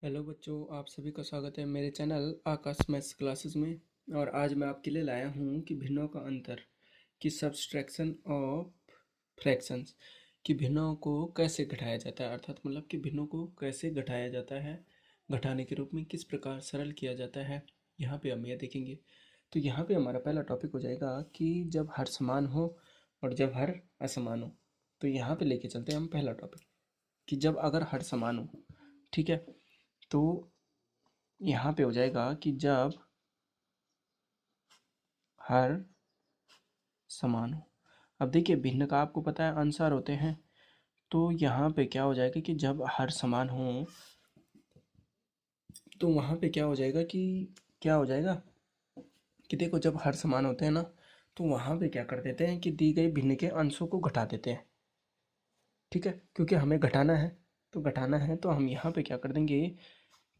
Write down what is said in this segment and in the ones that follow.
Hello बच्चों, आप सभी का स्वागत है मेरे चैनल आकाश मैथ्स क्लासेस में। और आज मैं आपके लिए लाया हूँ कि भिन्नों का अंतर कि सब्सट्रैक्शन ऑफ फ्रैक्शंस कि भिन्नों को कैसे घटाया जाता है, अर्थात मतलब कि भिन्नों को कैसे घटाया जाता है, घटाने के रूप में किस प्रकार सरल किया जाता है, यहाँ पे हम यह देखेंगे। तो यहाँ पे हमारा पहला टॉपिक हो जाएगा कि जब हर समान हो और जब हर असमान हो। तो यहाँ पे लेके चलते हैं हम पहला टॉपिक कि जब अगर हर समान हो, ठीक है। तो यहाँ पे हो जाएगा कि जब हर समान हो। अब देखिए, भिन्न का आपको पता है अनुसार होते हैं। तो यहाँ पे क्या हो जाएगा कि जब हर समान हो तो वहाँ पे क्या हो जाएगा कि क्या हो जाएगा कि देखो, जब हर समान होते हैं ना, तो वहाँ पे क्या कर देते हैं कि दी गई भिन्न के अंशों को घटा देते हैं। ठीक है, क्योंकि हमें घटाना है। तो घटाना है तो हम यहाँ पे क्या कर देंगे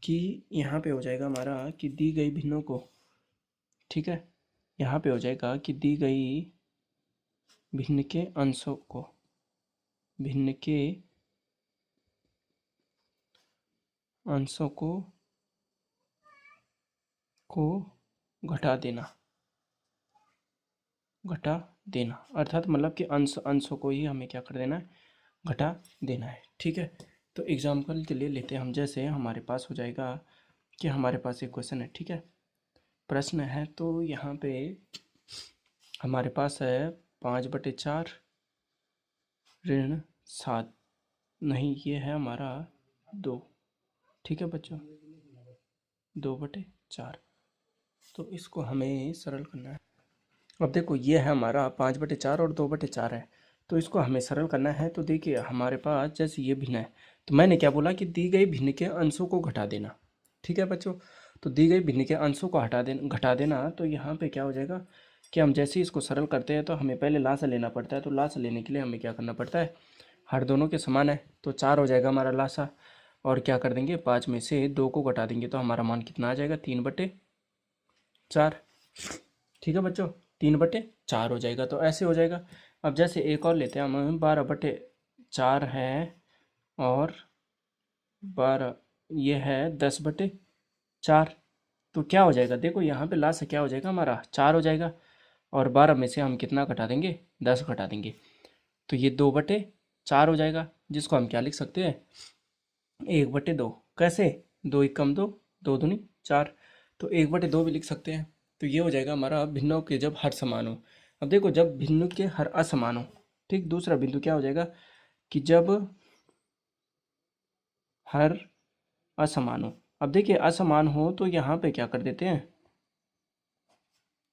कि यहाँ पे हो जाएगा हमारा कि दी गई भिन्नों को, ठीक है, यहाँ पे हो जाएगा कि दी गई भिन्न के अंशों को, भिन्न के अंशों को घटा देना, घटा देना अर्थात मतलब कि अंशों को ही हमें क्या कर देना है, घटा देना है। ठीक है, तो एग्जाम्पल के लिए लेते हैं हम। जैसे हमारे पास हो जाएगा कि हमारे पास एक क्वेश्चन है, ठीक है, प्रश्न है। तो यहाँ पे हमारे पास है 5/4 ऋण 7, नहीं ये है हमारा 2। ठीक है बच्चों, 2/4। तो इसको हमें सरल करना है। अब देखो, ये है हमारा 5/4 और 2/4 है। तो इसको हमें सरल करना है। तो देखिए, हमारे पास जैसे ये भिन्न है, तो मैंने क्या बोला कि दी गई भिन्न के अंशों को घटा देना। ठीक है बच्चों, तो दी गई भिन्न के अंशों को घटा देना। तो यहाँ पे क्या हो जाएगा कि हम जैसे ही इसको सरल करते हैं तो हमें पहले लासा लेना पड़ता है। तो लासा लेने के लिए हमें क्या करना पड़ता है, हर दोनों के समान है तो 4 हो जाएगा हमारा लासा। और क्या कर देंगे, 5 में से 2 को घटा देंगे तो हमारा मान कितना आ जाएगा, 3/4। ठीक है बच्चों, 3/4 हो जाएगा। तो ऐसे हो जाएगा। अब जैसे एक और लेते हैं हम, 12/4 है और 12, ये है 10/4। तो क्या हो जाएगा, देखो यहाँ पे लास्ट क्या हो जाएगा हमारा, 4 हो जाएगा। और 12 में से हम कितना घटा देंगे, 10 घटा देंगे। तो ये 2/4 हो जाएगा, जिसको हम क्या लिख सकते हैं, 1/2। कैसे, 2 × 2 2 दूनी 4। तो 1/2 भी लिख सकते हैं। तो ये हो जाएगा हमारा भिन्नों के जब हर समान हो। अब देखो, जब भिन्नों के हर असमान हो, ठीक, दूसरा बिंदु क्या हो जाएगा कि जब हर असमान हो। अब देखिए, असमान हो तो यहाँ पे क्या कर देते हैं,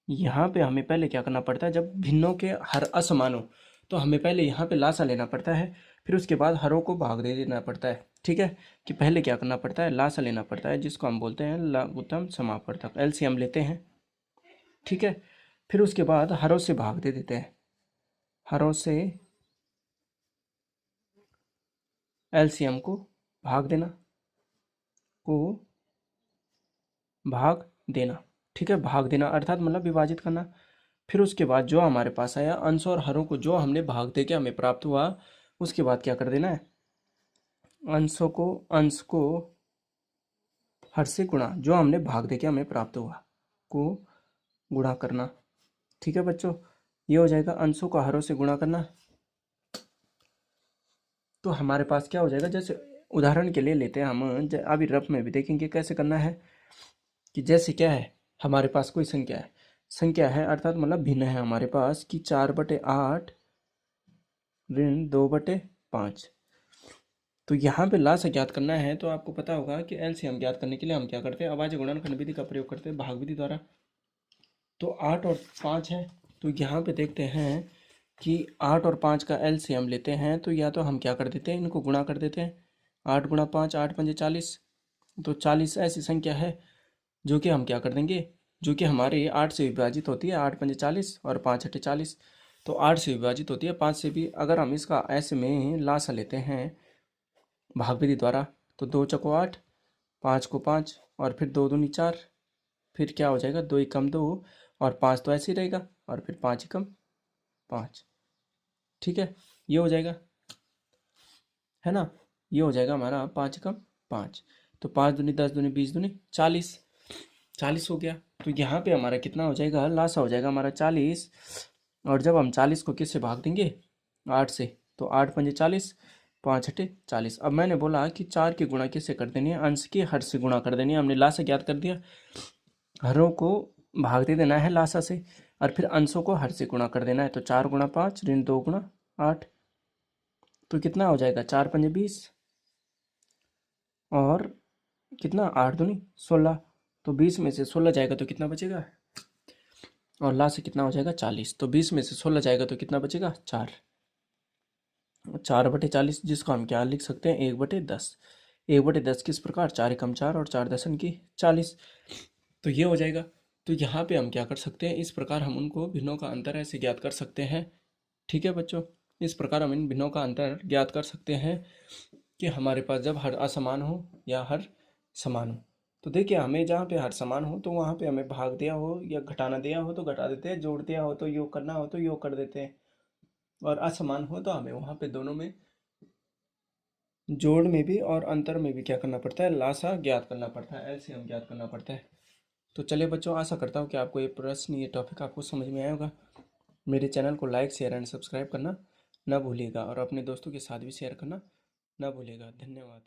यहाँ पे हमें पहले क्या करना पड़ता है, जब भिन्नों के हर असमान हो तो हमें पहले यहाँ पे लासा लेना पड़ता है, फिर उसके बाद हरों को भाग दे देना पड़ता है। ठीक है, कि पहले क्या करना पड़ता है, लासा लेना पड़ता है, जिसको हम बोलते हैं लघुत्तम समापवर्तक, एलसीएम लेते हैं। ठीक है, फिर उसके बाद हरों से भाग दे देते हैं, हरों से एलसीएम को भाग देना, को भाग देना। ठीक है, भाग देना अर्थात मतलब विभाजित करना। फिर उसके बाद जो हमारे पास आया अंश और हरों को जो हमने भाग दे के हमें प्राप्त हुआ, उसके बाद क्या कर देना है, अंश को हर से गुणा, जो हमने भाग दे के हमें प्राप्त हुआ को गुणा करना। ठीक है बच्चों, ये हो जाएगा अंशों को हरों से गुणा करना। तो हमारे पास क्या हो जाएगा, जैसे उदाहरण के लिए लेते हैं हम, अभी रफ में भी देखेंगे कैसे करना है। कि जैसे क्या है, हमारे पास कोई संख्या है अर्थात मतलब भिन्न है हमारे पास कि 4/8 ऋण 2/5। तो यहाँ पे लासा ज्ञात करना है। तो आपको पता होगा कि एलसीएम ज्ञात करने के लिए हम क्या करते हैं, अभाज्य गुणनखंड विधि का प्रयोग करते हैं, भाग विधि द्वारा। तो 8 और 5 है। तो यहाँ पे देखते हैं कि 8 और 5 का एलसीएम लेते हैं। तो या तो हम क्या कर देते हैं, इनको गुणा कर देते हैं, 8 × 5 8×5 40। तो 40 ऐसी संख्या है जो कि हम क्या कर देंगे, जो कि हमारे 8 से विभाजित होती है, 8×5 = 40 और 5×8 = 40। तो 8 से विभाजित होती है, 5 से भी। अगर हम इसका ऐसे में लासा लेते हैं भाग विधि द्वारा, तो 2 × 8 5 × 5 और फिर 2 दूनी 4। फिर क्या हो जाएगा, 2 × 2 और 5 तो ऐसे ही रहेगा, और फिर 5 × 5। ठीक है, ये हो जाएगा, है ना, ये हो जाएगा हमारा 5 × 5। तो 5 दूनी 10 दूनी 20 दूनी 40, 40 हो गया। तो यहाँ पे हमारा कितना हो जाएगा, लासा हो जाएगा हमारा 40। और जब हम 40 को किससे भाग देंगे, 8 से, तो 8 पंजे 40, 5 अठे 40। अब मैंने बोला कि 4 की गुणा किससे कर देनी है, अंश के हर से गुणा कर देनी है। हमने लासा ज्ञात कर दिया, हरों को भाग दे देना है लासा से, और फिर अंशों को हर से गुणा कर देना है। तो 4 गुणा 5 ऋण 2 गुणा 8, तो कितना हो जाएगा, 4 पंजे 20, और कितना 8 दूनी 16। तो 20 में से 16 जाएगा तो कितना बचेगा, और ला से कितना हो जाएगा 40। तो 20 में से 16 जाएगा तो कितना बचेगा, 4। 4/40, जिसको हम क्या लिख सकते हैं, 1/10। 1/10 किस प्रकार, 4 एकम 4 और 4 दशम की 40। तो ये हो जाएगा। तो यहाँ पे हम क्या कर सकते हैं, इस प्रकार हम उनको भिन्नों का अंतर ऐसे ज्ञात कर सकते हैं। ठीक है बच्चों, इस प्रकार हम इन भिन्नों का अंतर ज्ञात कर सकते हैं कि हमारे पास जब हर असमान हो या हर समान हो। तो देखिए, हमें जहाँ पे हर समान हो तो वहाँ पे हमें भाग दिया हो या घटाना दिया हो तो घटा देते हैं, जोड़ दिया हो तो योग करना हो तो योग कर देते हैं, और असमान हो तो हमें वहाँ पे दोनों में, जोड़ में भी और अंतर में भी क्या करना पड़ता है, लासा ज्ञात करना पड़ता है, एलसीएम ज्ञात करना पड़ता है। तो चलिए बच्चों, आशा करता हूँ कि आपको ये प्रश्न, ये टॉपिक आपको समझ में आया होगा। मेरे चैनल को लाइक शेयर एंड सब्सक्राइब करना ना भूलिएगा, और अपने दोस्तों के साथ भी शेयर करना ना भूलिएगा। धन्यवाद।